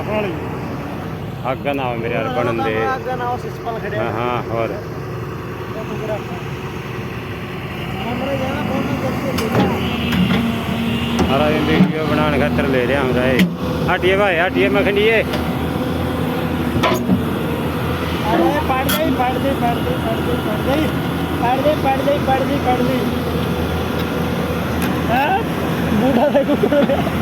ਵਾਲੀ ਅੱਗ ਨਾ ਹੋਵੇ ਮੇਰੇ ਯਾਰ ਬਣਨ ਦੇ ਅੱਗ ਨਾ ਉਹ ਸਿਸਪਲ ਖੜਿਆ ਹਾਂ ਹੋਰ ਹਮਰੇ ਜਾਣਾ ਬਹੁਤ ਸਾਰਾ ਦਿਨ ਵੀਡੀਓ ਬਣਾਉਣ ਖਾਤਰ ਲੈ ਰਿਹਾ ਹੁੰਦਾ ਏ ਹਟੀਏ ਭਾਈ ਹਟੀਏ ਮਖੰਡੀਏ ਅਰੇ ਪੜ ਗਈ ਹਾਂ ਬੂढ़ा देखो